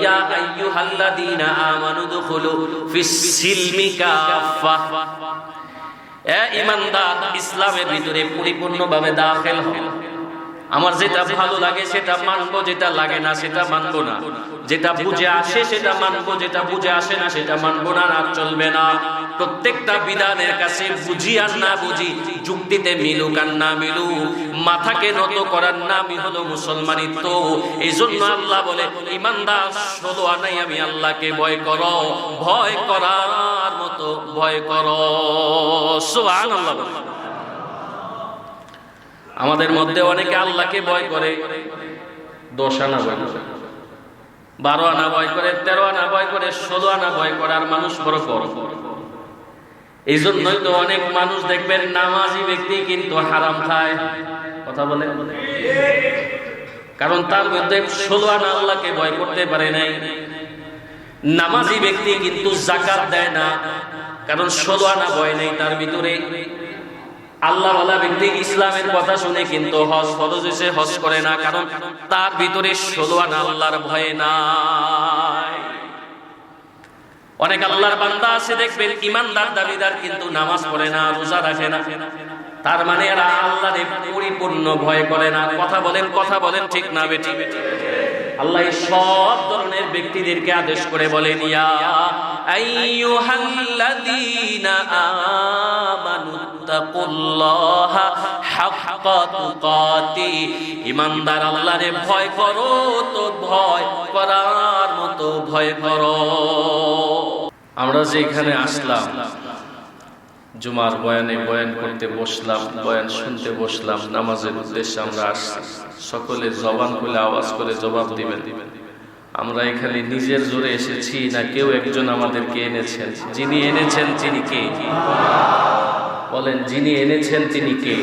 ইয়া আইয়ুহাল্লাযীনা আমানু দুখুলু ফিস সিলমি কাফা, এ ঈমানদার ইসলামের ভিতরে পরিপূর্ণভাবে দাখিল হও। আমার যেটা ভালো লাগে সেটা মানবো, যেটা লাগে না সেটা মানবো না, যেটা বুঝে আসে সেটা মানবো, যেটা বুঝে আসে না সেটা মানবো না, আর চলবে না। প্রত্যেকটা বিধানের কাছে বুঝি আর না বুঝি, যুক্তিতে মিলুক আর না মিলুক, মাথাকে নত করার নামই হলো মুসলমানিত্ব। এই জন্য আল্লাহ বলে, ঈমানদার ষোলো আনাই আমি আল্লাহকে ভয় করো, ভয় করার মতো ভয় করো। সুবহানাল্লাহ। আমাদের মধ্যে অনেকে আল্লাহকে ভয় করে 10 আনা ভয় করে, 12 আনা ভয় করে, 13 আনা ভয় করে, 16 আনা ভয় করে, আর মানুষ বড় বড়। এই জন্যই তো অনেক মানুষ দেখবেন নামাজি ব্যক্তি কিন্তু হারাম খায়। কথা বলে, কারণ তার মধ্যে 16 আনা আল্লাহকে ভয় করতে পারে নাই। নামাজি ব্যক্তি কিন্তু যাকাত দেয় না, কারণ 16 আনা ভয় নেই তার ভিতরে। আল্লাহ ওয়ালা ব্যক্তি ইসলামের কথা শুনে কিন্তু হজ ফরজ এসে হজ করে না, কারণ তার ভিতরে 16 আনা আল্লাহর ভয় নাই। অনেক আল্লাহর বান্দা আছে দেখবেন ঈমানদার দাবিদার, কিন্তু নামাজ পড়ে না, রোজা রাখে না, তার মানে এরা আল্লাহরে পরিপূর্ণ ভয় করে না। কথা বলেন ঠিক না বেঠিক? আল্লাহ সব ধরনের ব্যক্তিদেরকে আদেশ করে বলেন, ইয়া আইয়ুহাল্লাযীনা আমানু তাকুল্লাহা হাক্কা তুকাতি, ঈমানদার আল্লাহরে ভয় করো, তো ভয় করার মতো ভয় করো। আমরা যে এখানে আসলাম, জুমার বয়ানে বয়ান করতে বসলাম, বয়ান শুনতে বসলাম, নামাজের উদ্দেশ্যে আমরা আসছি। সকলে জবান খুলে আওয়াজ করে জবাব দিবেন, আমরা এখানে নিজের জোরে এসেছি না কেউ একজন আমাদেরকে এনেছেন? যিনি এনেছেন তিনি কে? বলেন, যিনি এনেছেন তিনি কে?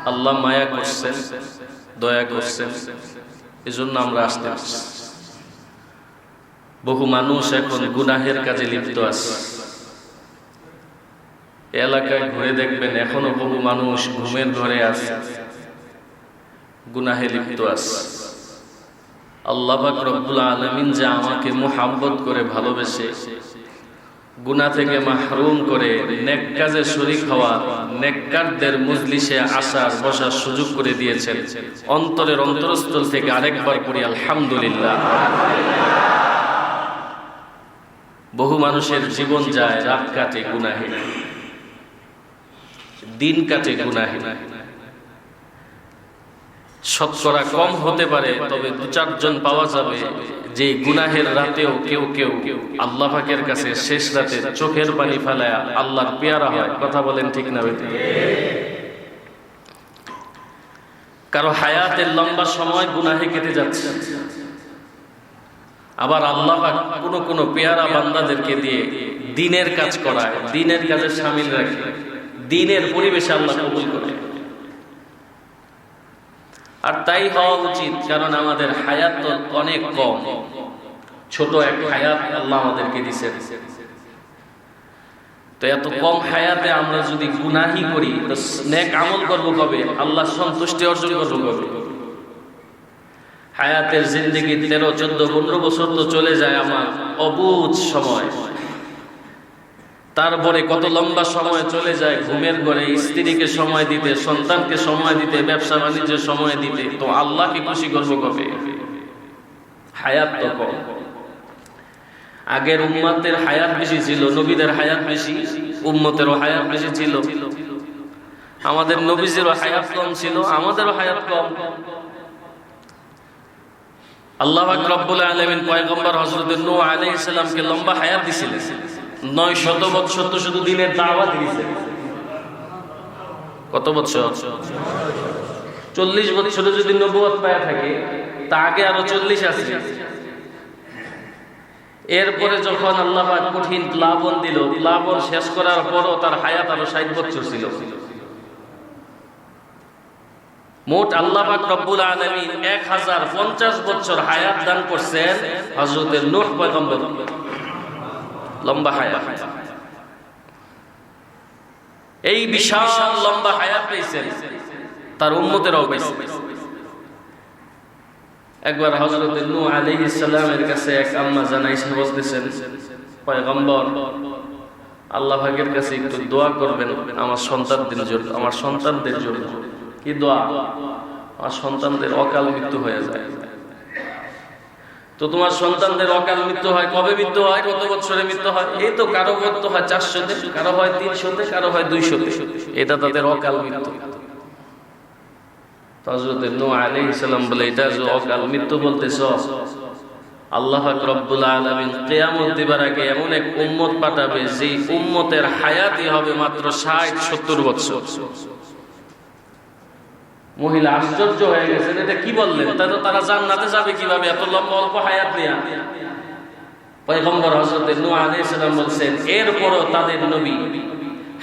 আল্লাহ মায়া করছেন, দয়া করছেন, এজন্য আমরা আসতে পারছি। বহু মানুষ এখন গুনাহের কাজে লিপ্ত আছে। এলাকায় ঘুরে দেখবেন এখনো বহু মানুষ ঘুমের ঘরে আছে, গুনাহে লিপ্ত আছে। আল্লাহ পাক রব্বুল আলামিন যে আমাকে মুহাব্বত করে ভালোবেসে গুনাহ থেকে মাহরুম করে নেক কাজে শরীক হওয়া, নেককারদের মজলিসে আসার বসার সুযোগ করে দিয়েছেন, অন্তরের অন্তরস্থল থেকে আরেকবার পড়ি আলহামদুলিল্লাহ। বহু মানুষের জীবন যায়, রাত কাটে গুনাহে, দিন কাটে গুনাহে। শতকরা কম হতে পারে, তবে 2-4 জন পাওয়া যাবে যে গুনাহের রাতেও কেউ কেউ আল্লাহ পাকের কাছে শেষ রাতে চোখের পানি ফেলায় আল্লাহর পেয়ারা হয়। কথা বলেন ঠিক না বেঠিক? কারো হায়াতের লম্বা সময় গুনাহে কেটে যাচ্ছে, আবার আল্লাহ পাক কোন পেয়ারা বান্দাদেরকে দিয়ে দ্বীনের কাজ করায়, দ্বীনের কাজে শামিল রাখে, দ্বীনের পরিবেশে আল্লাহ কবুল করে। আর তাই হওয়া উচিত, কারণ আমাদের হায়াত তো অনেক কম, ছোট এক হায়াত আল্লাহ আমাদেরকে দিয়েছেন। তো এত কম হায়াতে আমরা যদি গুনাহি করি, তো নেক আমল করব কবে? আল্লাহ সন্তুষ্টি অর্জন করব কবে? হায়াতের জিন্দেগি 13, 14, 15 বছর তো চলে যায় আমার অবুঝ সময়। তারপরে কত লম্বা সময় চলে যায় ঘুমের ঘরে, স্ত্রীকে সময় দিতে, সন্তানকে সময় দিতে, ব্যবসা বাণিজ্যে সময় দিতে। তো আল্লাহকে খুশি করবো কবে? হায়াত তো কম। আগের উম্মতের হায়াত বেশি ছিল, নবীদের হায়াত বেশি, উম্মতেরও হায়াত বেশি ছিল। আমাদের নবীদেরও হায়াত কম ছিল, আমাদেরও হায়াত কম। আল্লাহ পাক রব্বুল আলামিন পয়গম্বর হযরত নূহ আলাইহিস সালামকে লম্বা হায়াত দিয়েছিলেন। 900 বছর তো শুধু দিনের দাওয়াত দিয়েছেন। কত বছর? 40 বছরে যদি নবুয়ত পায় থাকে, তা আগে আরো 40 আছে। এরপরে যখন আল্লাহ পাক কঠিন প্লাবন দিল, প্লাবন শেষ করার পরও তার হায়াত আরো 60 বছর ছিল। মোট আল্লাহ পাক রব্বুল আলামিন 1050 বছর হায়াত দান করছেন হযরত নূহ পয়গম্বর। লম্বা হায়াত, এই বিশাল লম্বা হায়াত পেয়েছেন, তার উম্মতেরাও পেয়েছে। একবার হযরত নূহ আলাইহিস সালামের কাছে এক আম্মা জানাইছে, বলতেছেন, পয়গম্বর, আল্লাহ পাকের কাছে একটু দোয়া করবেন আমার সন্তানদের জন্য। আমার সন্তানদের জন্য কি দোয়া? আমার সন্তানদের অকাল মৃত্যু হয়ে যায়। তো তোমার সন্তানদের অকাল মৃত্যু হয়, কবে মৃত্যু হয়, কত বছরে মৃত্যু হয়? এই তো কারো মৃত্যু হয় 400-তে, কারো হয় 300-তে, কারো হয় 200-তে। এটা তাদের অকাল মৃত্যু। হযরত নূহ আলাইহিস সালাম বলে, এটা যে অকাল মৃত্যু বলতেছ, আল্লাহ পাক রব্বুল আলামিন কিয়ামত দিবার আগে এমন এক উম্মত পাঠাবে যে উম্মতের হায়াতই হবে মাত্র 60-70 বছর। মহিলা আশ্চর্য হয়ে গেছেন, এটা কি বললেন? তারা জান্নাতে যাবে কিভাবে এত লম্বা অল্প হায়াত নিয়ে? পয়গম্বর হযরত নূহ আলাইহিস সালাম বলছেন, এরপরও তাদের নবী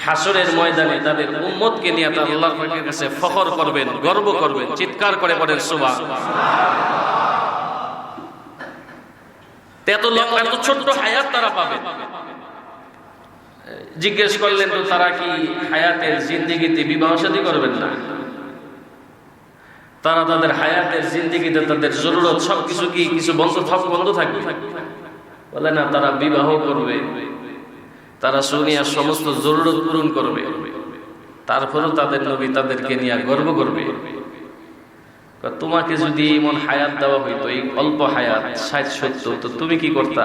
হাসরের ময়দানে তাদের উম্মতকে নিয়ে তা আল্লাহর পাকের কাছে ফখর করবেন, গর্ব করবেন, চিৎকার করে বলেন সুবহানাল্লাহ। এত লম্বা এত ছোট্ট হায়াত তারা পাবে। জিজ্ঞেস করলেন, তো তারা কি হায়াতের জিন্দেগিতে বিবাহ শাদী করবেন না? তারা তাদের হায়াতের জিন্দেগিতে তাদের জরুরত সবকিছু কি কিছু বন্ধ থাকবে? বলে না, তারা বিবাহ করবে, তারা দুনিয়ার সমস্ত জরুরত পূরণ করবে, তারপরেও তাদের নবী তাদেরকে নিয়ে গর্ব করবে। তোমাকে যদি এমন হায়াত দেওয়া হইতো, এই অল্প হায়াত 60-70, তো তুমি কি করতা?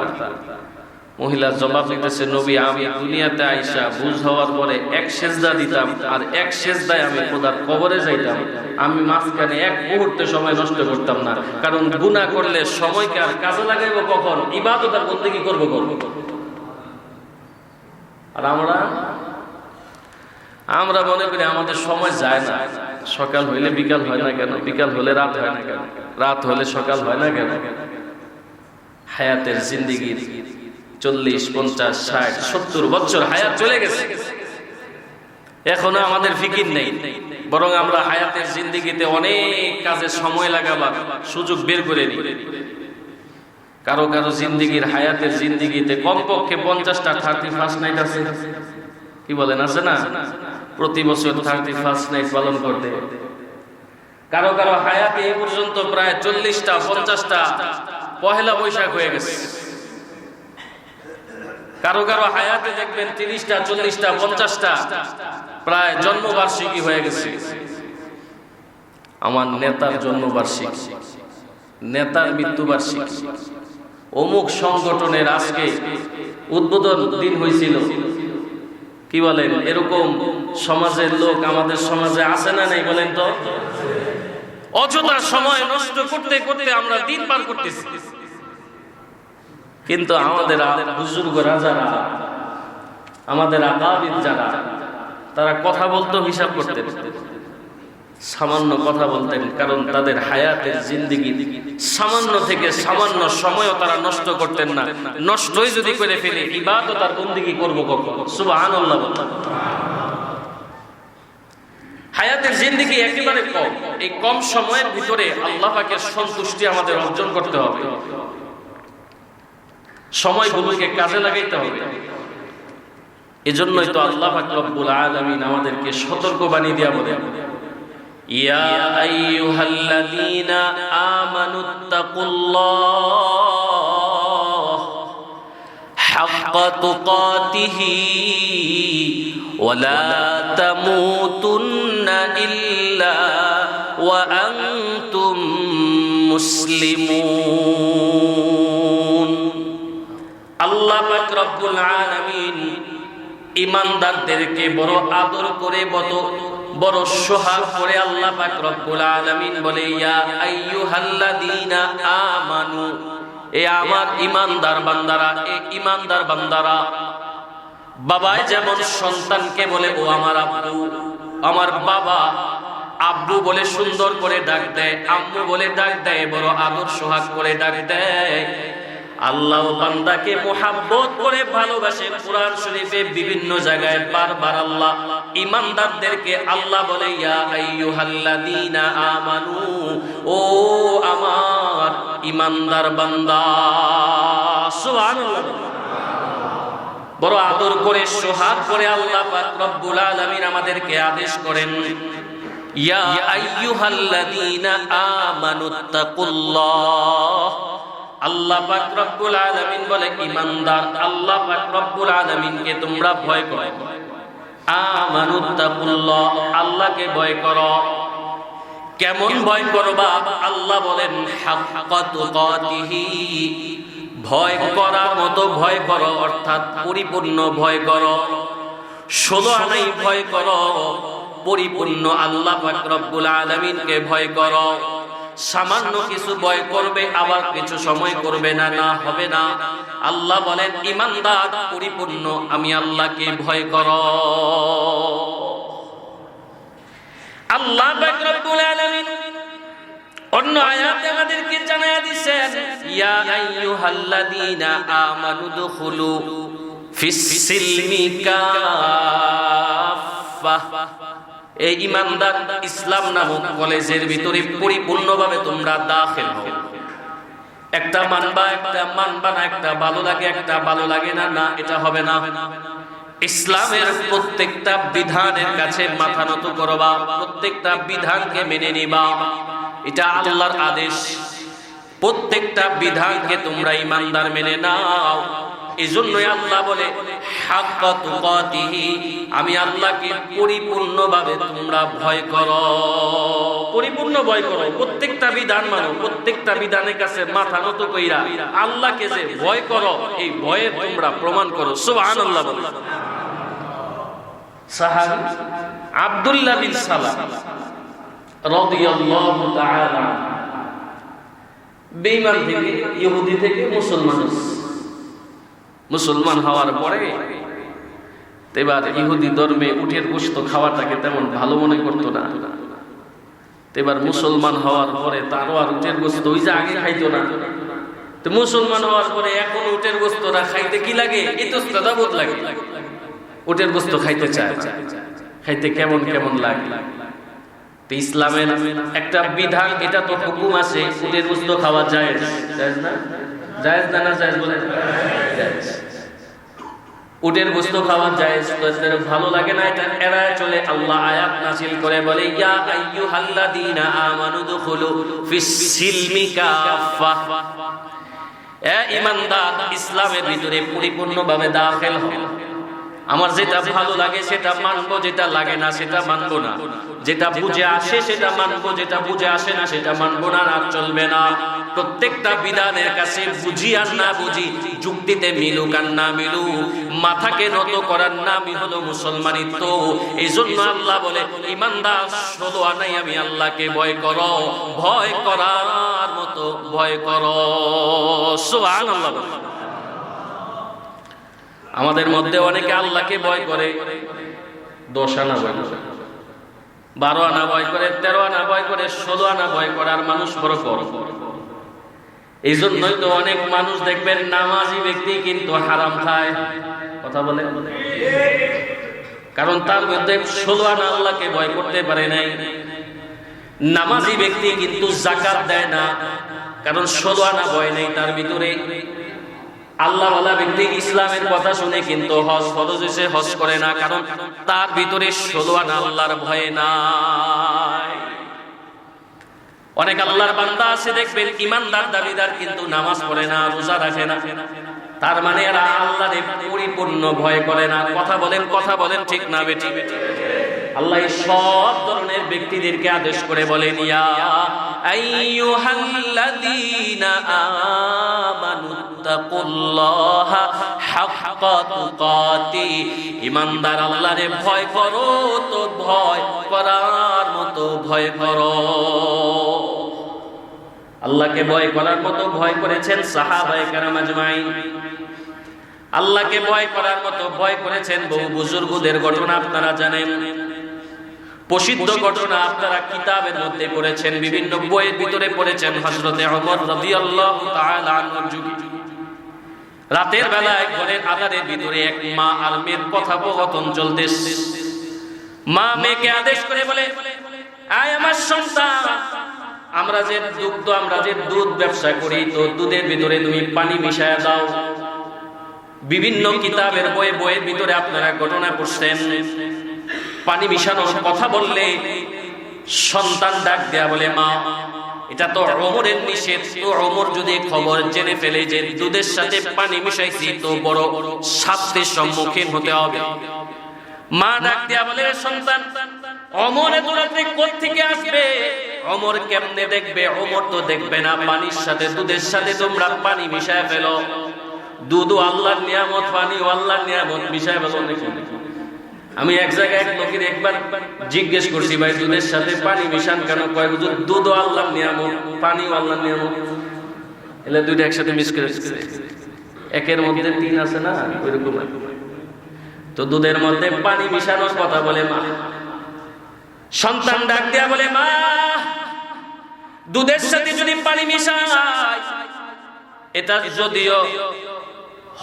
মহিলা জবাব দিতেছে, নবী, আমি দুনিয়াতে আইসা বুঝ হওয়ার পরে এক সেজদা দিতাম, আর এক সেজদায় আমি খোদার কবরে যাইতাম। আমি মাঝখানে এক মুহূর্তে সময় নষ্ট করতাম না, কারণ গুনাহ করলে সময়কে আর কাজে লাগাইবো কখন? ইবাদত আর বন্দেগী করবো কখন? আর আমরা মনে করি আমাদের সময় যায় না। সকাল হইলে বিকাল হয় না কেন? বিকাল হলে রাত হয় না কেন? রাত হলে সকাল হয় না কেন? হায়াতের জিন্দেগির 40, 50, 60, 70 বছর হায়াত চলে গেছে, এখনো আমাদের ফিকির নেই। বরং আমরা হায়াতের জিন্দেগিতে অনেক কাজে সময় লাগাবার সুযোগ বের করে নিই। কারো জিন্দেগির হায়াতের জিন্দেগিতে কমপক্ষে 50টা 31st নাইট আছে। কি বলেন, আছে না? প্রতি বছর 31st নাইট পালন করতে। কারো হায়াতে এ পর্যন্ত প্রায় 40টা 50টা পহেলা বৈশাখ হয়ে গেছে। কারো হায়াতে দেখবেন 30টা 40টা 50টা প্রায় জন্মবার্ষিকী হয়ে গেছে। আমার নেতার জন্মবার্ষিকী, নেতার মৃত্যুবার্ষিকী, অমুক সংগঠনের আজকে উদ্বোধন দিন হয়েছিল। কি বলেন, এরকম সমাজের লোক আমাদের সমাজে আছে না নেই বলেন তো? অযথা সময় নষ্ট করতে করতে আমরা দিন পার করতেছি। কিন্তু আমাদের বুজুর্গরা যারা, আমাদের আকাবিদ যারা, তারা কথা বলতো হিসাব করতেন, সামান্য কথা বলতেন, কারণ তাদের হায়াতের জিন্দেগি সামান্য থেকে সামান্য সময়ও তারা নষ্ট করতেন না। নষ্টই যদি করে ফেলে, ইবাদত আর বন্দেগী করব কখন? সুবহানাল্লাহ। হায়াতের জিন্দেগি একেবারে কম। এই কম সময়ের ভিতরে আল্লাহ পাকের সন্তুষ্টি আমাদের অর্জন করতে হবে, সময়গুলোকে কাজে লাগাইতে হবে। এজন্যই তো আল্লাহ পাক রব্বুল আলামিন আমাদেরকে সতর্ক বানিয়ে দিয়া বলেন, ইয়া আইয়ুহাল্লাযীনা আমানুত্তাকুল্লাহ হাক্কা তুকাতিহি ওয়া লা তামুতুন্না ইল্লা ওয়া আনতুম মুসলিমুন। আল্লাহ পাক রব্বুল আলামিন ঈমানদারদেরকে বড় আদর করে, বড় সোহাগ করে আল্লাহ পাক রব্বুল আলামিন বলে, ইয়া আইয়ুহাল্লাযীনা আমানু, এ আমার ঈমানদার বান্দারা, এ ঈমানদার বান্দারা। বাবায় যেমন সন্তানকে বলে ও আমার আব্বু, আমার বাবা, আব্বু বলে সুন্দর করে ডাক দেয়, আম্মু বলে ডাক দেয়, বড় আদর সোহাগ করে ডাক দেয়। আল্লাহ বান্দাকে মোহাব্বত করে ভালোবাসে। কুরআন শরীফে বিভিন্ন জায়গায় বারবার আল্লাহ ঈমানদারদেরকে আল্লাহ বলে, ইয়া আইয়ুহাল্লাযীনা আমানু, ও আমার ঈমানদার বান্দা। সুবহানাল্লাহ। বড় আদর করে সোহাগ করে আল্লাহ পাক রব্বুল আলামিন আমাদেরকে আদেশ করেন, ইয়া আইয়ুহাল্লাযীনা আমানুত্তাকুল্লাহ, আল্লাহ পাক রব্বুল আলামিন বলে ঈমানদার আল্লাহ পাক রব্বুল আলামিনকে তোমরা ভয় করো। আমানুত্তাকুল্লাহ, আল্লাহকে ভয় করো। কেমন ভয় করবা? আল্লাহ বলেন হাক্কা তুকাতিহি, ভয় করার মতো ভয় করো, অর্থাৎ পরিপূর্ণ ভয় করো। 16 আনাই ভয় করো, পরিপূর্ণ আল্লাহ পাক রব্বুল আলামিনকে ভয় করো। সামান্য কিছু ভয় করবে, আবার কিছু সময় করবে না, না হবে না। আল্লাহ বলেন ঈমানদার পরিপূর্ণ আমি আল্লাহকে ভয় করো। আল্লাহ পাক রব্বুল আলামিন অন্য আয়াতে আমাদেরকে জানায়া দিয়েছেন ইয়া আইয়ুহাল্লাযীনা আমানু দুখুলু ফিস সিলমি কাফফা, এই ঈমানদার ইসলাম নামক কলেজের ভিতরে পরিপূর্ণভাবে তোমরা দাখিল হও। একটা মানবা, একটা মানবা না, একটা ভালো লাগে, একটা ভালো লাগে না, না এটা হবে না। ইসলামের প্রত্যেকটা বিধানের কাছে মাথা নত করবা, প্রত্যেকটা বিধানকে মেনে নিবা, এটা আল্লাহর আদেশ। প্রত্যেকটা বিধানকে তোমরা ঈমানদার মেনে নাও। এজন্যই আল্লাহ বলে হাক্কা তুকাতিহি, আমি আল্লাহকে পরিপূর্ণভাবে তোমরা ভয় করো, পরিপূর্ণ ভয় করো। প্রত্যেকটা বিধান মানো, প্রত্যেকটা বিধানের কাছে মাথা নত কইরা আল্লাহকে যে ভয় করো, এই ভয়ে তোমরা প্রমাণ করো। সুবহানাল্লাহ। সাহাবী আব্দুল্লাহ বিন সালাম রাদিয়াল্লাহু তাআলা বেঈমান থেকে, ইহুদি থেকে মুসলমান হওয়ার পরে এবার ইহুদি ধর্মে উটের গোশত খাওয়াটাকে তেমন ভালো মনে করতো না। এবার মুসলমান হওয়ার পরে তারও আর উটের গোশত ওই যে আগে খাইতো না। তো মুসলমান হওয়ার পরে এখন উটের গোশতটা খাইতে কি লাগে? ইতস্তদাবোধ লাগে। উটের গোশত খাইতে চায়, খাইতে কেমন কেমন লাগে। ইসলামের একটা বিধান, এটা তো হুকুম আছে, উটের গোশত খাওয়া জায়েজ, জায়েজ না? জায়েজ না, না জায়েজ বলেন? জায়েজ। উটের গোশত খাওয়া জায়েজ, তো ভালো লাগে না, এটা এড়ায় চলে। আল্লাহ আয়াত নাযিল করে বলে ইয়া আইয়ুহাল্লাযীনা আমানু দুখুলু ফিস সিলমি কাফফা, এ ঈমানদার ইসলামের ভিতরে পরিপূর্ণভাবে দাখিল হও। আমার যেটা ভালো লাগে সেটা মানবো, যেটা লাগে না সেটা মানবো না। যেটা বুঝে আসে সেটা মানবো, যেটা বুঝে আসে না সেটা মানবো না, আর চলবে না। প্রত্যেকটা বিধানের কাছে বুঝি আর না বুঝি, যুক্তিতে মিলুক আর না মিলুক, মাথাকে নত করার নামই হলো মুসলমানিত্ব। এই জন্য আল্লাহ বলে ঈমানদার 16 আনাই আমি আল্লাহকে ভয় করো, ভয় করার মতো ভয় করো। সুবহানাল্লাহ। আমাদের মধ্যে অনেকে আল্লাহকে ভয় করে 10 আনা ভয় করে, 12 আনা ভয় করে, 13 আনা ভয় করে, 16 আনা ভয় করে, আর মানুষ বড় কর। এই জন্যই তো অনেক মানুষ দেখবেন নামাজি ব্যক্তি কিন্তু হারাম খায়। কথা বলে, কারণ তার মধ্যে 16 আনা আল্লাহকে ভয় করতে পারে নাই। নামাজি ব্যক্তি কিন্তু যাকাত দেয় না, কারণ 16 আনা ভয় নেই তার ভিতরে। আল্লাহ ওয়ালা ব্যক্তি ইসলামের কথা শুনে কিন্তু হজ ফরজ হইছে হজ করে না, কারণ তার ভিতরে 16 আনা আল্লাহর ভয় নাই। অনেক আল্লাহর বান্দা আছে দেখবেন ঈমানদার দাবিদার, কিন্তু নামাজ পড়ে না, রোজা রাখে না, তার মানে এরা আল্লাহরে পরিপূর্ণ ভয় করে না। কথা বলেন ঠিক না বেটি? আল্লাহ সব ধরনের ব্যক্তিদেরকে আদেশ করে বলেন ইয়া আইয়ুহাল্লাযীনা আমানুত্তাকুল্লাহা হাক্কা তুকাতি, ঈমানদার আল্লাহরে ভয় করো, তো ভয় করার মতো ভয় করো। আল্লাহকে ভয় করার মতো ভয় করেছেন সাহাবায়ে কেরাম আজমাইন। আল্লাহকে ভয় করার মতো ভয় করেছেন বহু বুজুর্গদের ঘটনা আপনারা জানেন। প্রসিদ্ধ ঘটনা আপনারা কিতাবের মধ্যে পড়েছেন, বিভিন্ন বইয়ের ভিতরে পড়েছেন। হযরতে ওমর রাদিয়াল্লাহু তাআলা আনহুর যুগে রাতের বেলায় ঘরের আঁধারের ভিতরে এক মা আর মেয়ের কথোপকথন চলতেছে। মা মেয়েকে আদেশ করে বলে, আয় আমার সন্তান, আমরা যে দুধ ব্যবসা করি, তো দুধের ভিতরে তুমি পানি মিশায়া দাও। বিভিন্ন কিতাবের বইয়ের ভিতরে আপনারা ঘটনা পড়ছেন। পানি মিশানোর কথা বললে সন্তান ডাক দেয়া বলে মা, এটা তো ওমরের নিষেধ, তো ওমর যদি খবর জেনে ফেলে যে দুধের সাথে পানি মিশাইছি তো বড় শাস্তির সম্মুখীন হতে হবে। মা ডাক দেয়া বলে সন্তান, ওমর এত রাতে কোত্থেকে আসবে? ওমর কেমনে দেখবে? ওমর তো দেখবে না পানির সাথে দুধের সাথে তোমরা পানি মিশায় ফেলো। দুধ আল্লাহর নিয়ামত, পানি আল্লাহর নিয়ামত, মিশায় ফেলো নাকি? আমি এক জায়গায় এক লোকের একবার জিজ্ঞেস করছি, ভাই দুধের সাথে পানি মিশান কেন? কয় হুজুর দুধ আল্লাহর নিয়ামত, পানি আল্লাহর নিয়ামত, এলে দুইটা একসাথে মিক্স করে একের মধ্যে তিন আছে না, ওইরকম। তো দুধের মধ্যে পানি মিশানোর কথা বলে মা। সন্তান ডাক দেয়া বলে মা, দুধের সাথে যদি পানি মিশায়, এটা যদিও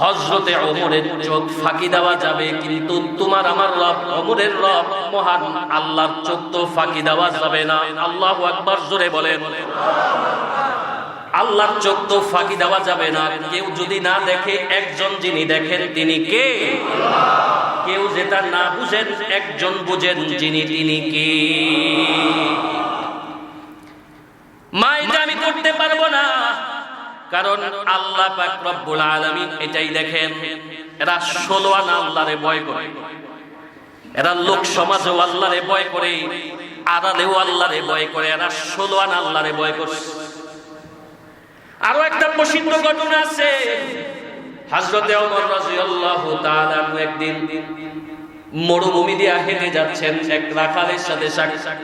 হযরতে ওমরের চোখ ফাঁকি দেওয়া যাবে, কিন্তু তোমার আমার রব ওমরের রব মহান আল্লাহর চোখ তো ফাঁকি দেওয়া যাবে না। আল্লাহু আকবার, জোরে বলেন। আল্লাহর চোখ তো ফাঁকি দেওয়া যাবে না। কেউ যদি না দেখে, একজন যিনি দেখেন তিনি কে? কেউ যেটা না বুঝেন, একজন বুঝেন যিনি, তিনি কে? মা, এটা আমি করতে পারবো না, কারণ আল্লাহ পাক রব্বুল আলামিন এটাই দেখেন। এরা 16 আনা আল্লাহরে ভয় করে, এরা লোক সমাজেও আল্লাহরে ভয় করে, আড়ালেও আল্লাহরে ভয় করে, এরা 16 আনা আল্লাহরে ভয় করে। আরো একটা প্রসিদ্ধ ঘটনা আছে। হযরতে ওমর রাদিয়াল্লাহু তাআলা একদিন মরুভূমি দিয়ে হেঁটে যাচ্ছেন, এক রাখালের সাথে সাক্ষাৎ।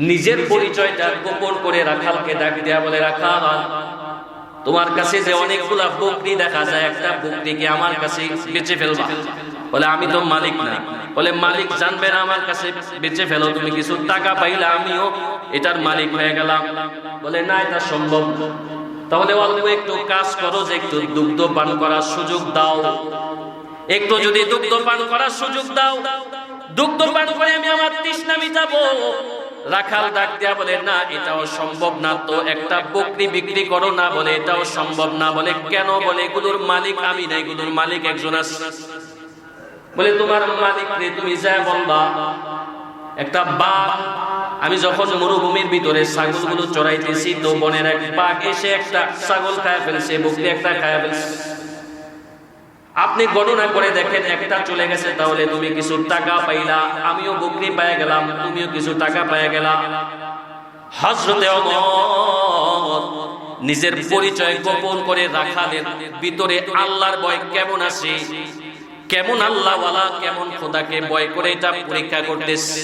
নিজের পরিচয়টা গোপন করে রাখালকে ডাক দেয়া বলে, রাখাল, তোমার কাছে যে অনেকগুলা বকরি দেখা যায়, একটা বকরিকে আমার কাছে বেচে ফেলবা। বলে আমি তো মালিক না। বলে মালিক জানবে না, আমার কাছে বেচে ফেলো, তুমি কিছু টাকা পাইলে আমিও এটার মালিক হয়ে গেলাম। বলে না, এটা সম্ভব। তাহলে অল্প একটু কাজ করো, যে একটু দুগ্ধ পান করার সুযোগ দাও, একটু যদি দুগ্ধ পান করার সুযোগ দাও, দুগ্ধ পান করে আমি আমার তৃষ্ণা মিটাবো। রাখাল ডাক দেয়া বলে না, এটাও সম্ভব না। তো একটা বকরি বিক্রি করো না। বলে এটাও সম্ভব না। বলে কেন? বলে এগুলোর মালিক আমি না, এগুলোর মালিক একজন আছে। বলে তোমার মালিক রে তুমি যা বলবা। একটা বাঘ, আমি যখন মরুভূমির ভিতরে ছাগলগুলো চড়াইতেছি, তো বনের এক বাঘ এসে একটা ছাগল খায় ফেলছে, বকরি একটা খায় ফেলছে। আপনি গণনা করে দেখেন, একটা চলে গেছে, তাহলে তুমি কিছু টাকা পাইলা, আমিও বকরি পেয়ে গেলাম, তুমিও কিছু টাকা পেয়ে গেলা। হযরতে ওমর নিজের পরিচয় গোপন করে রাখালের ভিতরে আল্লাহর ভয় কেমন আছে, কেমন আল্লাহওয়ালা, কেমন খোদাকে ভয় করে, এটা পরীক্ষা করতেছে।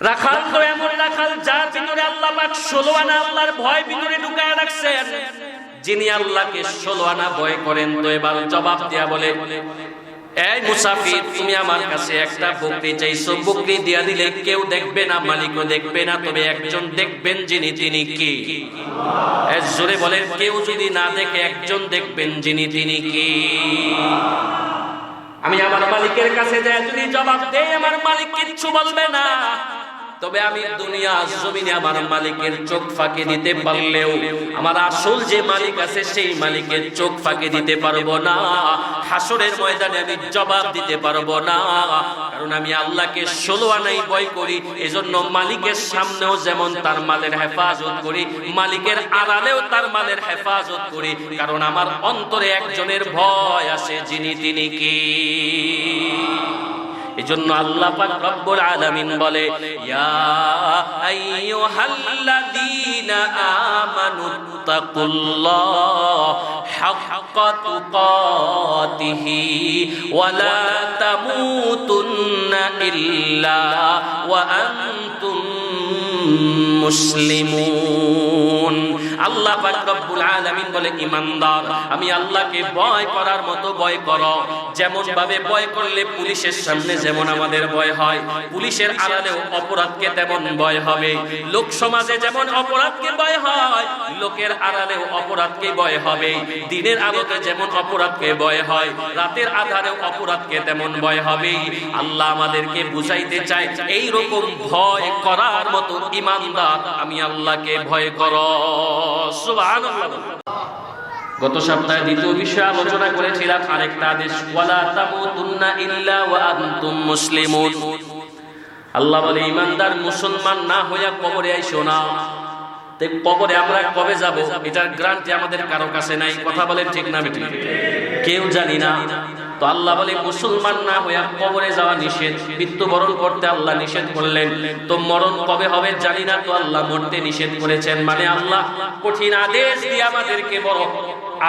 রাখাল তো এমন রাখাল যার ভিতরে আল্লাহ পাক 16 আনা আল্লাহর ভয় ভিতরে ঢুকায় রাখছেন। যিনি আল্লাহকে 16 আনা ভয় করেন, তো এবার জবাব দেয়া বলে, এই মুসাফির, তুমি আমার কাছে একটা বকরি চাইছো, বকরি দিয়া দিলে কেউ দেখবে না, মালিকও দেখবে না, তবে একজন দেখবেন, যিনি, তিনি কি? জোরে বলেন, কেউ যদি না দেখে একজন দেখবেন, যিনি, তিনি কি? আমি আমার মালিকের কাছে যাই, যদি জবাব দেই, আমার মালিক কিচ্ছু বলবে না, তবে আমি দুনিয়া জমিনে আমার মালিকের চোখ ফাঁকি দিতে পারলেও আমার আসল যে মালিক আছে সেই মালিকের চোখ ফাঁকি দিতে পারবো না। হাসরের ময়দানে আমি জবাব দিতে পারবো না, কারণ আমি আল্লাহকে 16 আনাই ভয় করি। এজন্য মালিকের সামনেও যেমন তার মালের হেফাজত করি, মালিকের আড়ালেও তার মালের হেফাজত করি, কারণ আমার অন্তরে একজনের ভয় আছে, যিনি, তিনি কি? এজন্য আল্লাহ পাক রব্বুল আলামিন বলে, ইয়া আইয়ুহাল্লাযীনা আমানুত্তাকুল্লাহ হাক্কা তুকাতিহি ওয়া লা তামুতুন্না ইল্লা ওয়া আনতুম মুসলিমুন। আল্লাহ পাক রব্বুল আলামিন বলে, ঈমানদার, আমি আল্লাহকে ভয় করার মতো ভয় করো। যেমন ভাবে ভয় করলে পুলিশের সামনে যেমন আমাদের ভয় হয়, পুলিশের আড়ালেও অপরাধকে তেমন ভয় হবে। লোক সমাজে যেমন অপরাধকে ভয় হয়, লোকের আড়ালেও অপরাধকে ভয় হবে। দিনের আলোতে যেমন অপরাধকে ভয় হয়, রাতের আধারেও অপরাধকে তেমন ভয় হবে। আল্লাহ আমাদেরকে বুঝাইতে চায়, এই রকম ভয় করার মতো ঈমানদার আমি আল্লাহকে ভয় করো। সুবহানাল্লাহ। গত সপ্তাহে দ্বিতীয় বিষয় আলোচনা করেছিলাম, আরেকটা আদেশ, ওয়ালা তামুতুন্না ইল্লা ওয়া আনতুম মুসলিমুন। আল্লাহ বলে ইমানদার মুসলমান না হইয়া কবরে আইসো না। তাই কবরে আমরা কবে যাব এটার গ্যারান্টি আমাদের কারো কাছে নাই। কথা বলেন ঠিক না বেঠিক? কেউ জানি না। তো আল্লাহ বলে মুসলমান না হইয়া কবরে যাওয়া নিষেধ, মৃত্যুবরণ করতে আল্লাহ নিষেধ করলেন। তো মরণ কবে হবে জানি না, তো আল্লাহ মরতে নিষেধ করেছেন। মানে আল্লাহ কঠিন আদেশ দিয়ে আমাদেরকে বড়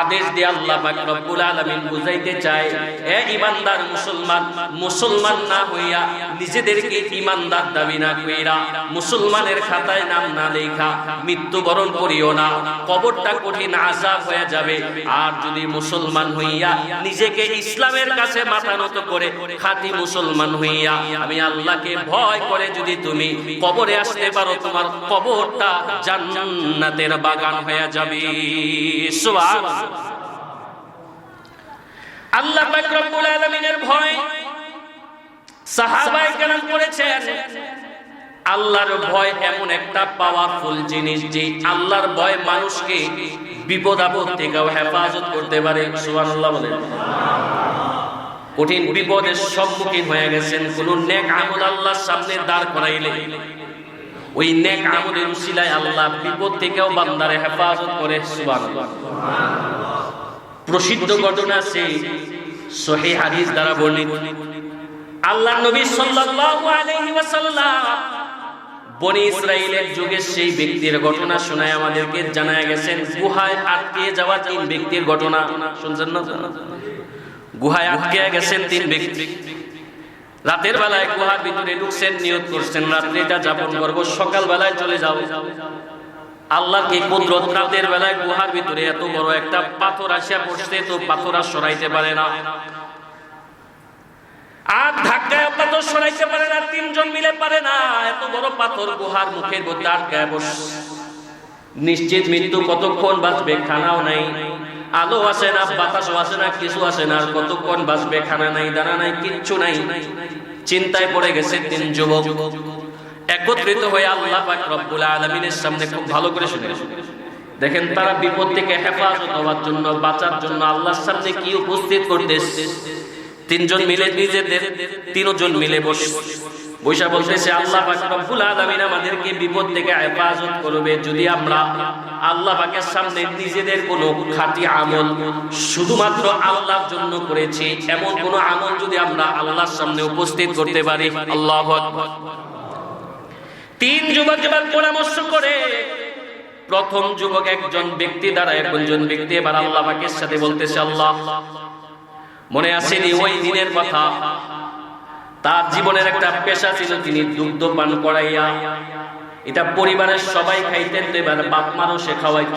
আদেশ দিয়ে আল্লাহ পাক রব্বুল আলামিন বুঝাইতে চায়, হে ঈমানদার মুসলমান, মুসলমান না হইয়া নিজেদেরকে ঈমানদার দাবি না কইরা মুসলমানের খাতায় নাম না লেখা মৃত্যুবরণ করিও না। কবরটা কঠিন আযাব হয়ে যাবে। আর যদি মুসলমান হইয়া নিজেকে ইসলামের কাছে মাথা নত করে খাঁটি মুসলমান হইয়া আমি আল্লাহকে ভয় করে যদি তুমি কবরে আসতে পারো, তোমার কবরটা জান্নাতের বাগান হয়ে যাবে। সুবহানাল্লাহ। আল্লাহ পাক রব্বুল আলামিনের ভয় সাহাবায়ে কেরাম করেছেন। আল্লাহর ভয় এমন একটা পাওয়ারফুল জিনিস যে আল্লাহর ভয় মানুষকে বিপদ আপদ থেকেও হেফাজত করতে পারে। সুবহানাল্লাহ বলেন। কঠিন বিপদের সম্মুখীন হয়ে গেছেন, কোন নেক আমল আল্লাহর সামনে দাঁড় করাইলে ওই নেক আমলের উসিলায় আল্লাহ বিপদ থেকেও বান্দারে হেফাজত করে। সুবহানাল্লাহ। প্রসিদ্ধ ঘটনা আছে, সহিহ হাদিস দ্বারা বর্ণিত। আল্লাহর নবী সাল্লাল্লাহু আলাইহি ওয়াসাল্লাম বনি ইসরাইলের যুগে সেই ব্যক্তির ঘটনা শোনায় আমাদেরকে জানায় গেছেন। গুহায় আটকে যাওয়া তিন ব্যক্তির ঘটনা শুনছেন না? গুহায় আটকে গেছেন তিন ব্যক্তি। রাতের বেলায় গুহার ভিতরে ঢুকছেন, নিয়ত করছেন রাত্রিটা যাপন করব, সকাল বেলায় চলে যাও। আল্লাহর কি কুদরত, রাতের বেলায় গুহার ভিতরে এত বড় একটা পাথর আসিয়া পড়ছে, তো পাথর আর সরাইতে পারে না। আর ধাক্কায় পাথর সরাইতে পারে না, তিনজন মিলে পারে না। এত বড় পাথর গুহার মুখের মধ্যে আটকায় বসে। নিশ্চিত মৃত্যু, কতক্ষণ বাঁচবে, খানাও নাই, আলো আসে না, বাতাসও আসে না, কিছু আসে না। আর কতক্ষণ বাঁচবে, খানা নাই, দানা নাই, কিচ্ছু নাই। চিন্তায় পড়ে গেছে তিন যুবক। একত্রিত হয়ে আল্লাহ পাক রব্বুল আলামিনের সামনে খুব ভালো করে শুনে দেখেন, তারা বিপদ থেকে হেফাজত হওয়ার জন্য, বাঁচার জন্য আল্লাহর সামনে কি উপস্থিত করতেছে। তিনজন মিলে নিজেদের তিনজন মিলে বৈশা বলতেছে, আল্লাহ পাক রব্বুল আলামিন আমাদেরকে বিপদ থেকে হেফাজত করবে যদি আমরা আল্লাহ পাকের সামনে নিজেদের কোনো খাঁটি আমল শুধুমাত্র আল্লাহর জন্য করেছি এমন কোনো আমল যদি আমরা আল্লাহর সামনে উপস্থিত করতে পারি। আল্লাহু আকবার। তিন যুবক এবার পরামর্শ করে, প্রথম যুবক একজন ব্যক্তি দ্বারা একজন ব্যক্তি এবার আল্লাহ পাকের সাথে বলতেছে, আল্লাহ মনে আসেনি ওই দিনের কথা, তার জীবনের একটা পেশা ছিল, তিনি দুগ্ধ পান করাইয়া এটা পরিবারের সবাই খাইতেন। তো এবার বাপ মারও সে খাওয়াই,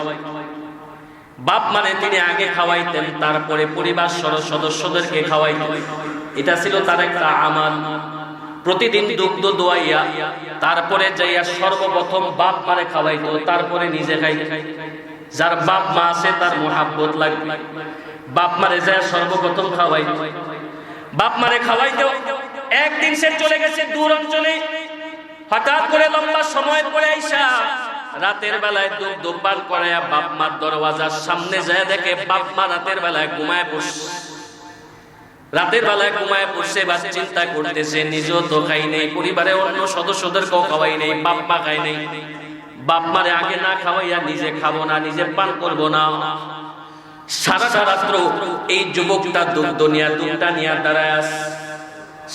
বাপ মানে তিনি আগে খাওয়াইতেন, তারপরে পরিবার সদস্যদেরকে খাওয়াইতেন। এটা ছিল তার একটা আমাল। প্রতিদিন দুগ্ধ দোয়াইয়া তারপরে যাইয়া সর্বপ্রথম বাপ মারে খাওয়াইতো, তারপরে নিজে খাইতো। যার বাপ মা আছে তার মোহাব্বত লাগবে, বাপ মারে যায় সর্বপ্রথম খাওয়াইতো। বাপ মারে খাওয়াইতো। একদিন সে চলে গেছে দূর অঞ্চলে। হঠাৎ করে লম্বা সময় পরে আইসা রাতের বেলায় দুগ্ধ পান করাইয়া বাপ মার দরওয়াজার সামনে যায়, দেখে বাপ মা রাতের বেলায় ঘুমায় পড়ছে। রাতের বেলায় ঘুমায় পড়ছে, বা চিন্তা করতেছে নিজেও তো খাই নেই, পরিবারের অন্য সদস্যদেরকেও খাওয়াই নেই, বাপ মা খাই নেই। বাপ মারে আগে না খাওয়াইয়া নিজে খাবো না, নিজে পান করবো না। সারাটা রাত্র এই যুবকটা দুগ্ধ দুধটা নিয়ে দাঁড়ায় আছে।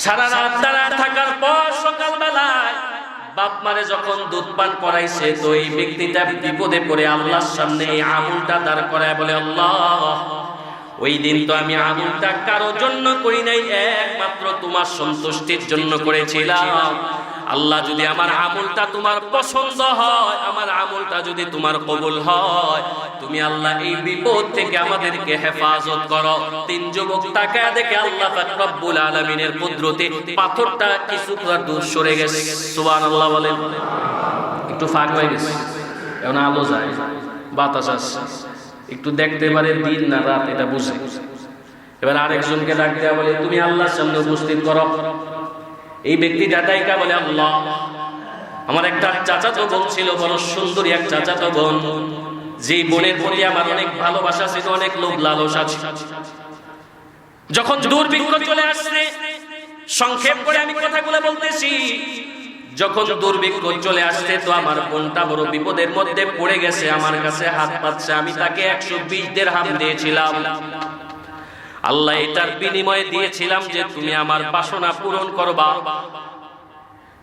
সারা রাত দাঁড়ায় থাকার পর সকাল বেলায় বাপ মারে যখন দুধ পান করাইছে, তো এই ব্যক্তিটা বিপদে পড়ে আল্লাহর সামনে এই আমলটা দাঁড় করায় বলে, আল্লাহ ওই দিন তো আমি আমলটা কারো জন্য করি নাই, একমাত্র তোমার সন্তুষ্টির জন্য করেছিলাম। আল্লাহ যদি আমার আমলটা তোমার পছন্দ হয়, আমার আমলটা যদি তোমার কবুল হয়, তুমি আল্লাহ এই বিপদ থেকে আমাদেরকে হেফাজত করো। তিন যুবক তাকায় দেখে আল্লাহ পাক রব্বুল আলামিনের কুদরতে পাথরটা কিছুটা দূর সরে গেছে। সুবহানাল্লাহ বলেন। একটু ফাঁক হয়ে গেছে, এখন আলো যায়, বাতাস আসছে, একটু দেখতে পারে দিন না রাত এটা বুঝে। এবার আরেকজনকে ডাক দেয়া বলে, তুমি আল্লাহর সামনে উপস্থিত করো। এই ব্যক্তিটা ডাইকা বলে, আল্লাহ আমার একটা চাচাতো বোন ছিল, বড় সুন্দরী এক চাচাতো বোন, যে বোনের প্রতি আমার অনেক ভালোবাসা ছিল, অনেক লোভ লালসা ছিল। যখন দুর্ভিক্ষ চলে আসছে, সংক্ষেপ করে আমি কথাগুলো বলতেছি, যখন দুর্ভিক্ষ চলে আসছে তো আমার বোনটা বড় বিপদের মধ্যে পড়ে গেছে, আমার কাছে হাত পাচ্ছে, আমি তাকে 120 দিরহাম দিয়েছিলাম। আল্লাহ এটার বিনিময়ে দিয়েছিলাম যে তুমি আমার বাসনা পূরণ করবা।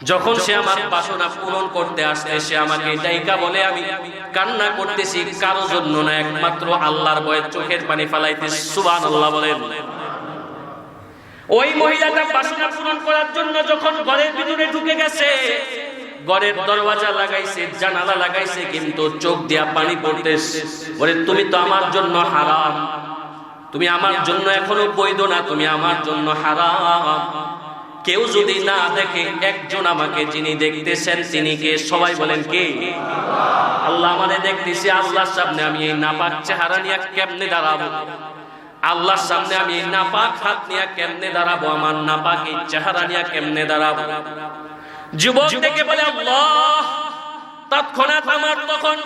যখন সে আমার বাসনা পূরণ করতে আসছে সে আমাকে ডাইকা বলে, আমি কান্না করতেছি কারো জন্য না, একমাত্র আল্লাহর ভয়ে চোখের পানি ফেলাইতেছি। সুবহানাল্লাহ বলেন। ওই মহিলাটা বাসনা পূরণ করার জন্য যখন ঘরের ভিতরে ঢুকে গেছে, ঘরের দরওয়াজা লাগাইছে, জানালা লাগাইছে, কিন্তু চোখ দিয়া পানি পড়তেছে। বলে তুমি তো আমার জন্য হারাম, তুমি আমার জন্য এখনো বৈধ না, তুমি আমার জন্য হারাম। কেউ যদি না দেখে, একজন আমাকে যিনি দেখতেছেন তিনি কে? সবাই বলেন কে? আল্লাহ আমারে দেখতেছে। আল্লাহর সামনে আমি এই নাপাক চেহারা নিয়ে কেমনে দাঁড়াবো? আল্লাহর সামনে আমি এই নাপাক হাত নিয়ে কেমনে দাঁড়াবো? আমার নাপাক এই চেহারা নিয়ে কেমনে দাঁড়াবো? যুবক দেখে বলে আল্লাহ, তৎক্ষণাৎ আমার তখন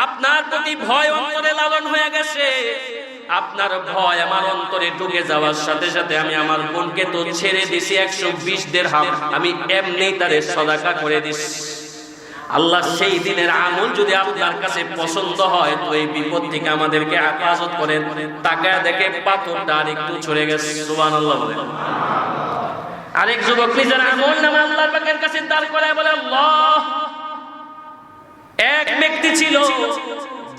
আপনার প্রতি ভয় অন্তরে লালন হয়ে গেছে। আপনার ভয় আমার অন্তরে ঢুকে যাওয়ার সাথে সাথে আমি আমার বোনকে তো ছেড়ে দিছি 120 দিরহাম, আমি এমনি তারে সদাকা করে দিছি। আল্লাহ সেই দিনের আমল যদি আপনার কাছে পছন্দ হয় তো এই বিপদ থেকে আমাদেরকে হেফাজত করেন। তাকায় দেখে পাথরটা আরেকটু ছড়ে গেছে। সুবহানাল্লাহ বলেন। আরেক যুবক নিজের আমল নামা আল্লাহর পাকের কাছে দাঁড় করায় বলে আল্লাহ, এক ব্যক্তি ছিল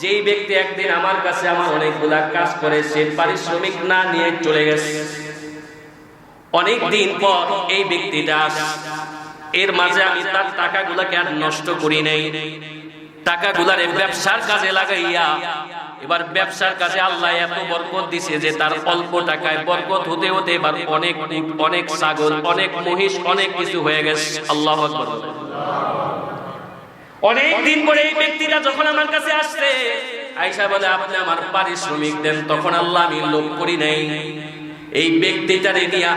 যেই ব্যক্তি একদিন আমার কাছে আমার অনেকগুলা কাজ করে সে পারিশ্রমিক না নিয়ে চলে গেছে। অনেক দিন পর এই ব্যক্তিটা এর মাঝে আমি তার টাকাগুলাকে আর নষ্ট করি নাই, টাকাগুলার ব্যবসার কাজে লাগাইয়া এবার ব্যবসার কাজে আল্লাহ এত বরকত দিছে যে তার অল্প টাকায় বরকত হতে হতে এবার অনেক অনেক ছাগল, অনেক মহিষ, অনেক কিছু হয়ে গেছে। আল্লাহু আকবার। অনেক দিন পরে এই ব্যক্তিটা যখন আমার কাছে আসছে, আয়েশা বলে আপনি আমার পারিশ্রমিক দেন। তখন আল্লাহ আমি লোভ করি নাই, এই ব্যক্তিটারে নিয়া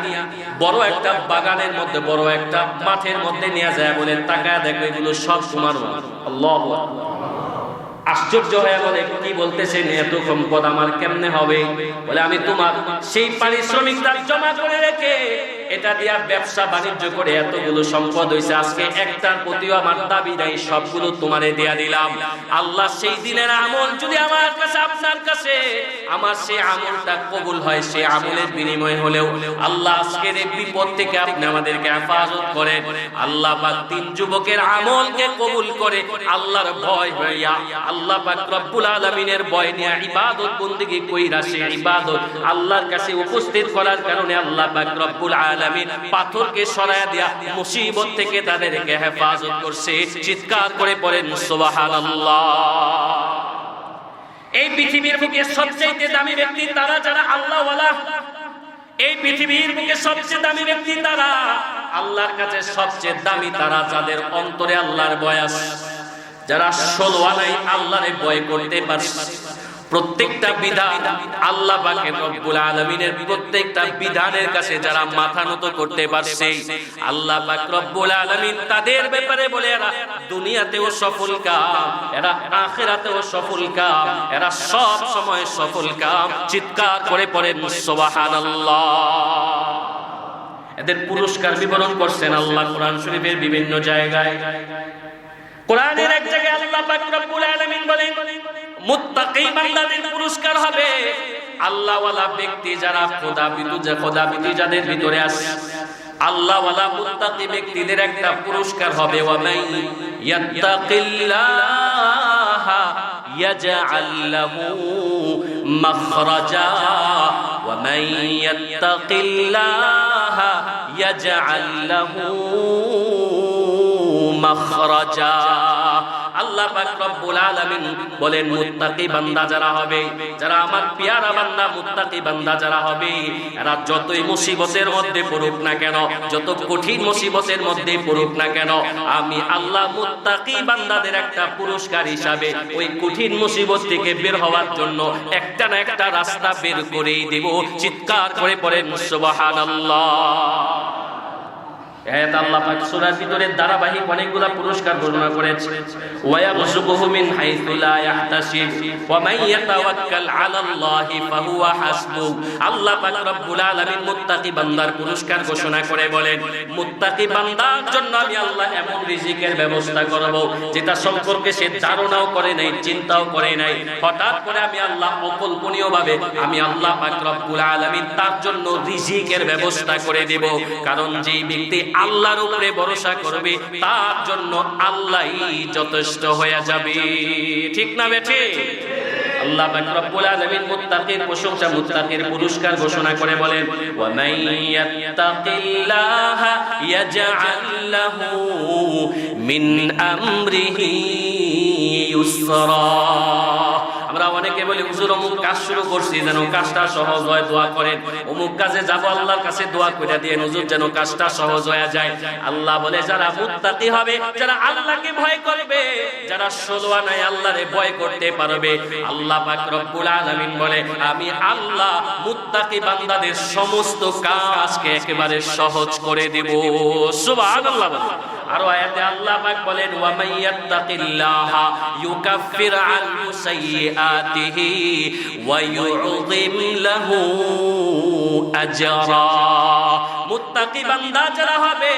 বড় একটা বাগানের মধ্যে, বড় একটা মাঠের মধ্যে নিয়ে যায়, বলে তাকায় দেখো এগুলো সব তোমার। আল্লাহু আকবার। আশ্চর্য হয়ে বলে কি বলতেছেন, এত সম্পদ আমার কেমনে হবে? বলে আমি তোমার সেই পারিশ্রমিকটা জমা করে রেখে এটা দিয়া ব্যবসা বাণিজ্য করে এতগুলো সম্পদ হইছে, আজকে একটার প্রতিও আমার দাবি নাই, সবগুলো তোমারে দেয়া দিলাম। আল্লাহ সেই দিনের আমল যদি আমার কাছে, আপনার কাছে আমার সেই আমলটা কবুল হয়, সেই আমলের বিনিময় হলেও আল্লাহ আজকের এই বিপদ থেকে আপনি আমাদেরকে হেফাজত করেন। আল্লাহ পাক তিন যুবকের আমলকে কবুল করে আল্লাহর ভয় হইয়া, আল্লাহ পাক রব্বুল আলামিনের ভয় নিয়ে ইবাদত বন্দেগী কইরা সে ইবাদত আল্লাহর কাছে উপস্থিত করার কারণে আল্লাহ পাক রব্বুল আলামিন পাথরকে সরায়া দিয়া মুসিবত থেকে তাদেরকে হেফাজত করছে। চিৎকার করে পড়েন সুবহানাল্লাহ। এই পৃথিবীর বুকে সবচেয়ে দামি ব্যক্তি তারা যারা আল্লাহ ওয়ালা। এই পৃথিবীর বুকে সবচেয়ে দামি ব্যক্তি তারা, আল্লাহর কাছে সবচেয়ে দামি তারা যাদের অন্তরে আল্লাহর ভয় আছে, যারা 16 আনায় আল্লাহরে ভয় করতে পারছে। প্রত্যেকটা বিধান আল্লাহ পাকের রব্বুল আলামিনের প্রত্যেকটা বিধানের কাছে যারা মাথা নত করতে পারছে, আল্লাহ পাক রব্বুল আলামিন তাদের ব্যাপারে বলে এরা দুনিয়াতেও সফল কাম, এরা আখিরাতেও সফল কাম, এরা সব সময় সফল কাম। চিৎকার করে পড়েন সুবহানাল্লাহ। এদের পুরস্কার বিবরণ করছেন আল্লাহ কোরআন শরীফের বিভিন্ন জায়গায়। কোরআনের এক জায়গায় আল্লাহ পাক রব্বুল আলামিন বলেন মুত্তাকি বান্দাদের পুরস্কার হবে আল্লাহ ওয়ালা ব্যক্তি যারা খোদাবিদু যাদের ভিতরে আছে, আল্লাহ ওয়ালা মুত্তাকি ব্যক্তিদের একটা পুরস্কার হবে ওয়া মান ইয়াত্তাকিল্লাহা ইয়াজআল লাহু মাখরাজা ওয়া মান ইয়াত্তাকিল্লাহা ইয়াজআল লাহু মাখরাজা। আল্লাহ পাক রব্বুল আলামিন বলেন মুত্তাকি বান্দা যারা হবে, যারা আমার পেয়ারা বান্দা মুত্তাকি বান্দা যারা হবে, এরা যতই মুসিবতের মধ্যে পড়ুক না কেন, যত কঠিন মুসিবতের মধ্যে পড়ুক না কেন, আমি আল্লাহ মুত্তাকি বান্দাদের একটা পুরস্কার হিসাবে ওই কঠিন মুসিবত থেকে বের হওয়ার জন্য একটা না একটা রাস্তা বের করেই দেব। চিৎকার করে পড়েন সুবহানাল্লাহ। আয়াত আল্লাহ পাক সূরার ভিতরে ধারাবাহিক অনেকগুলা পুরস্কার ঘোষণা করেছে। ওয়া ইয়ারযুকুহু মিন হাইসু লা ইয়াহতাসিব ওয়া মান ইয়াতাওয়াক্কাল আলাল্লাহি ফাহুয়া হাসবু। আল্লাহ পাক রব্বুল আলামিন মুত্তাকি বান্দার পুরস্কার ঘোষণা করে বলেন, মুত্তাকি বান্দার জন্য আমি আল্লাহ এমন রিজিকের ব্যবস্থা করব যেটা সম্পর্কে সে ধারণাও করে নাই, চিন্তাও করে নাই। হঠাৎ করে আমি আল্লাহ অকল্পনীয়ভাবে আমি আল্লাহ পাক রব্বুল আলামিন তার জন্য রিজিকের ব্যবস্থা করে দেব। কারণ যেই ব্যক্তি আল্লাহর উপরে ভরসা করবে তার জন্য আল্লাহই যথেষ্ট হয়ে যাবে। ঠিক না বেঠে? আল্লাহ পাক রব্বুল আলামিন মুত্তাকির প্রশংসা, মুত্তাকির পুরস্কার ঘোষণা করে বলেন, ওয়া মান ইয়াত্তাকিল্লাহা ইয়াজআল লাহু মিন আমরিহি ইউসরা। আমরা অনেকে বলি হুজুর অমুক কাজ শুরু করছি, যেন কাজটা সহজ হয়, দোয়া করেন। অমুক কাজে যাব, আল্লাহর কাছে দোয়া করে দিয়ে হুজুর যেন কাজটা সহজ হয়ে যায়। আল্লাহ বলে যারা মুত্তাকি হবে, যারা আল্লাহকে ভয় করবে, যারা ষোলোয়া নাই আল্লাহরে ভয় করতে পারবে, আল্লাহ পাক রব্বুল আলামিন বলে আমি আল্লাহ মুত্তাকি বান্দাদের সমস্ত কাজকে একেবারে সহজ করে দেব। সুবহানাল্লাহ। আর আয়াতে আল্লাহ পাক বলেন, ওয়া মান ইয়াত্তাকিল্লাহা ইউকাফির আনহু সাইয়্যাতিহি ওয়া ইউযিম লাহু আজরা। মুত্তাকি বান্দা যারা হবে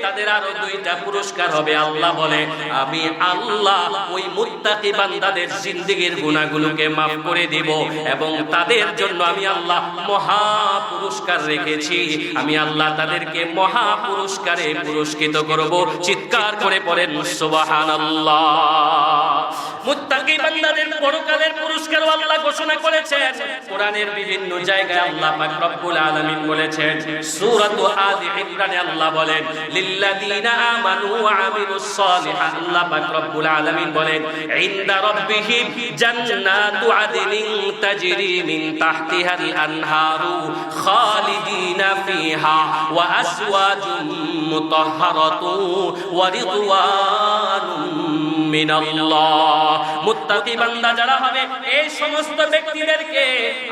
তাদের আরো দুইটা পুরস্কার হবে। আল্লাহ বলে আমি আল্লাহ ওই মুত্তাকি বান্দাদের জিন্দেগীর গুনাহগুলোকে maaf করে দেব এবং তাদের জন্য আমি আল্লাহ মহা পুরস্কার রেখেছি। আমি আল্লাহ তাদেরকে মহা পুরস্কারে পুরস্কৃত করব। চিৎকার করে পড়েন সুবহানাল্লাহ। মুত্তাকি বান্দাদের পরকালের পুরস্কার আল্লাহ ঘোষণা করেছেন। কোরআনের বিভিন্ন জায়গায় আল্লাহ পাক রব্বুল আলামিন বলেছেন। সূরা আলি ইমরানে আল্লাহ বলেন, লিল্লাযীনা আমানু ওয়া আমিলুস সালিহাত। আল্লাহ পাক রব্বুল আলামিন বলেন, ইনদা রাব্বিহিম জান্নাতু আদনিন তাজরি মিন তাহতিহাল আনহারু খালিদিনা ফিহা ওয়া আসওয়াজুম মুতাহহারাতুন ওয়া রিদওয়ানুম মিনাল্লাহ। মুত্তাকি বান্দা যারা হবে এই সমস্ত ব্যক্তিদেরকে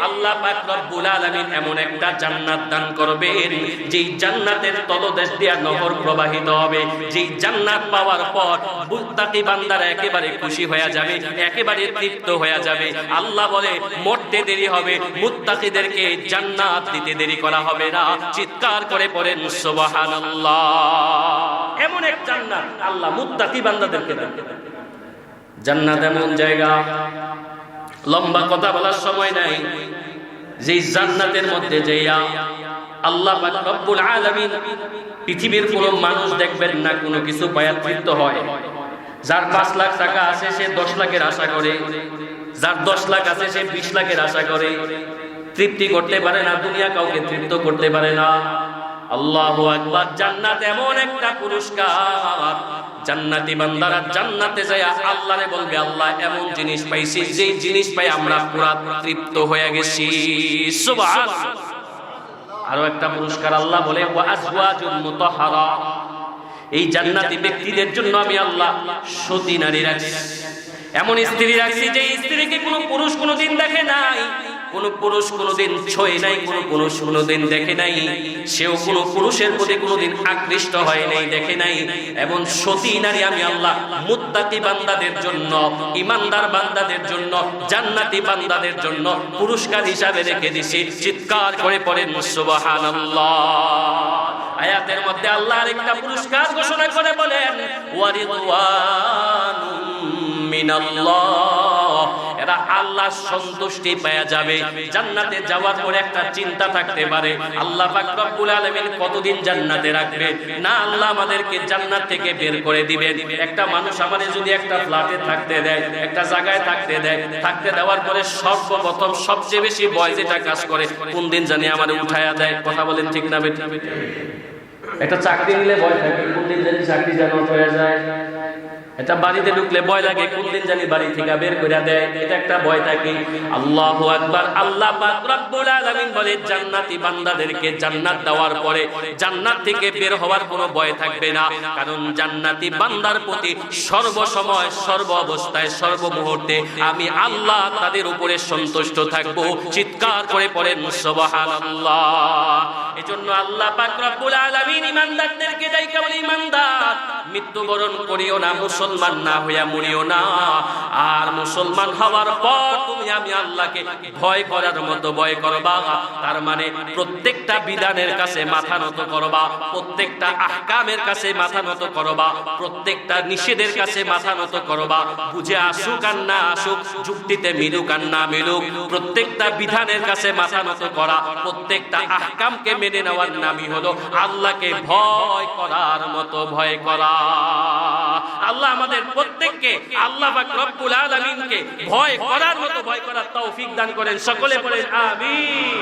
আল্লাহ পাক রব্বুল আলামিন এমন একটা জান্নাত দান করবেন, যেই জান্নাতের তলদেশ দিয়ে নহর প্রবাহিত হবে। যেই জান্নাত পাওয়ার পর মুত্তাকি বান্দারা একেবারে খুশি হয়ে যাবে, একেবারে তৃপ্ত হয়ে যাবে। আল্লাহ বলে মরতে দেরি হবে, মুত্তাকিদেরকে জান্নাত দিতে দেরি করা হবে না। চিৎকার করে পড়েন সুবহানাল্লাহ। এমন এক জান্নাত আল্লাহ মুত্তাকি বান্দাদেরকে দেন। জান্নাত এমন জায়গা, লম্বা কথা বলার সময় নাই। যেই জান্নাতের মধ্যে যাইয়া আল্লাহ পাক রব্বুল আলামিন পৃথিবীর কোনো মানুষ দেখবেন না কোনো কিছু পায়া তৃপ্ত হয়। যার 5 লাখ টাকা আছে সে 10 লাখের আশা করে, যার 10 লাখ আছে সে 20 লাখের আশা করে। তৃপ্তি করতে পারে না, দুনিয়া কাউকে তৃপ্ত করতে পারে না। আল্লাহু আকবার। জান্নাত এমন একটা পুরস্কার, জান্নাতি বান্দারা জান্নাতে যায় আল্লাহরে বলবে, আল্লাহ এমন জিনিস পাইছি যেই জিনিস পাই আমরা পুরা তৃপ্ত হয়ে গেছি। সুবহানাল্লাহ। আরো একটা পুরস্কার আল্লাহ বলে, ওয়া আজওয়াজুম মুতাহহারা। এই জান্নাতি ব্যক্তিদের জন্য আমি আল্লাহ সতী নারী রাখছি, এমন স্ত্রী রাখছি যে স্ত্রীকে কোনো পুরুষ কোনোদিন দেখে নাই, কোনো পুরুষ কোনোদিন ছয় নাই, কোনো পুরুষ কোনোদিন দেখে নাই, সেও কোনো পুরুষের প্রতি কোনোদিন আকৃষ্ট হয় নাই, দেখে নাই। এবং সতী নারী আমি আল্লাহ মুত্তাকি বান্দাদের জন্য, ঈমানদার বান্দাদের জন্য, জান্নাতি বান্দাদের জন্য পুরস্কার হিসাবে রেখে দিছি। চিৎকার করে পড়েন সুবহানাল্লাহ। আয়াতের মধ্যে আল্লাহ আরেকটা পুরস্কার ঘোষণা করে বলেন, ওয়া রিদওয়ানুম মিনাল্লাহ। এরা আল্লাহর সন্তুষ্টি পেয়ে যাবে। জান্নাতে যাওয়ার পরে একটা চিন্তা থাকতে পারে, আল্লাহ পাক রব্বুল আলামিন কতদিন জান্নাতে রাখবে? না, আল্লাহ আমাদেরকে জান্নাত থেকে বের করে দিবেন। একটা মানুষ আমাদের যদি একটা ফ্ল্যাটে থাকতে দেয়, একটা জায়গায় থাকতে দেয়, থাকতে দেওয়ার পরে সর্বপ্রথম সবচেয়ে বেশি ভয় যেটা কাজ করে, কোন দিন জানি আমাদের উঠায়া দেয়। কথা বলেন ঠিক না বেঠিক? একটা চাকরি নিলে ভয় থাকে, কোন দিন জানি চাকরি যেন হয়ে যায়। এটা বাড়িতে ঢুকলে ভয় লাগে, কোন দিন জানি বাড়ি থেকে বের করে দেয়, এটা একটা ভয় থাকে। আল্লাহু আকবার। আল্লাহ পাক রব্বুল আলামিন বলে জান্নাতি বান্দাদেরকে জান্নাত দেওয়ার পরে জান্নাত থেকে বের হওয়ার কোনো ভয় থাকবে না, কারণ জান্নাতি বান্দার প্রতি সর্বসময় সর্ব অবস্থায় সর্ব মুহূর্তে আমি আল্লাহ তাদের উপরে সন্তুষ্ট থাকবো। চিৎকার করে পড়েন সুবহানাল্লাহ। এজন্য আল্লাহ পাক রব্বুল আলামিন ঈমানদারদেরকে ডাইকা বলে, ঈমানদার মৃত্যুবরণ করিও না, মুসলমান না হইয়া মরিও না। আর মুসলমান হওয়ার পর তুমি আমি আল্লাহকে ভয় করার মতো ভয় করবা। তার মানে প্রত্যেকটা বিধানের কাছে মাথা নত করবা, প্রত্যেকটা আহকামের কাছে মাথা নত করবা, প্রত্যেকটা নিষেধের কাছে মাথা নত করবা। বুঝে আসুক আর না আসুক, যুক্তিতে মিলুক আর না মিলুক, প্রত্যেকটা বিধানের কাছে মাথা নত করা, প্রত্যেকটা আহকামকে মেনে নেওয়ার নামই হলো আল্লাহকে ভয় করার মতো ভয় করা। আল্লাহ আমাদের প্রত্যেককে আল্লাহ পাক রব্বুল আলামিনকে ভয় করার মতো ভয় করার তৌফিক দান করেন। সকলে বলেন আমিন।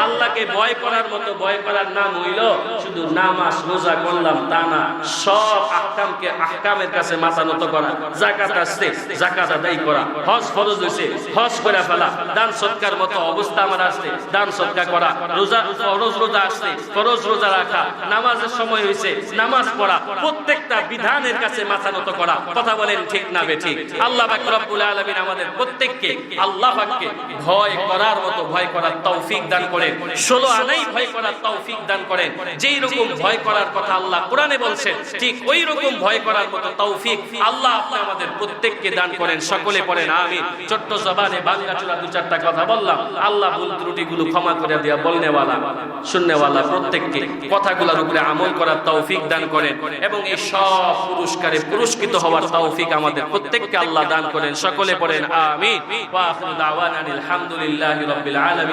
আল্লাহকে ভয় করার মতো ভয় করার নাম হইল শুধু নামাজ রোজা করলাম তা না, সব আহকামকে আহকামের কাছে মাথা নত করা। যাকাত আসছে, যাকাত আদায় করা। হজ ফরজ হইছে, হজ করে ফেলা। দান সদকার মতো অবস্থা আমার আসছে, দান সদকা করা। রোজা ফরজ রোজা আসছে, ফরজ রোজা রাখা। নামাজের সময় হইছে, নামাজ পড়া। প্রত্যেকটা বিধানের কাছে মাথা নত করা। কথা বলেন ঠিক না বেঠিক? আল্লাহ পাক রব্বুল আলামিন আমাদের প্রত্যেককে আল্লাহ পাককে ভয় করার মতো ভয় করার তৌফিক দান করেন। 16 আনাই ভয় করার তৌফিক দান করেন। যেই রকম ভয় করার কথা আল্লাহ কোরআনে বলছেন, ঠিক ওই রকম ভয় করার মতো তৌফিক আল্লাহ আপনি আমাদের প্রত্যেককে দান করেন। সকলে পড়েন আমিন। ছোট্ট জবানে ভাঙাচোরা দু চারটা কথা বললাম, আল্লাহ ভুল ত্রুটিগুলো ক্ষমা করে দিয়া বলনেওয়ালা শুননেওয়ালা প্রত্যেককে কথাগুলোর উপরে আমল করার তৌফিক দান করেন এবং এই সব পুরস্কারে পুরস্কৃত হওয়ার তৌফিক আমাদের প্রত্যেককে আল্লাহ দান করেন। সকলে পড়েন আমিন। ওয়া আখিরু দাওয়ানা আলহামদুলিল্লাহি রাব্বিল আলামিন।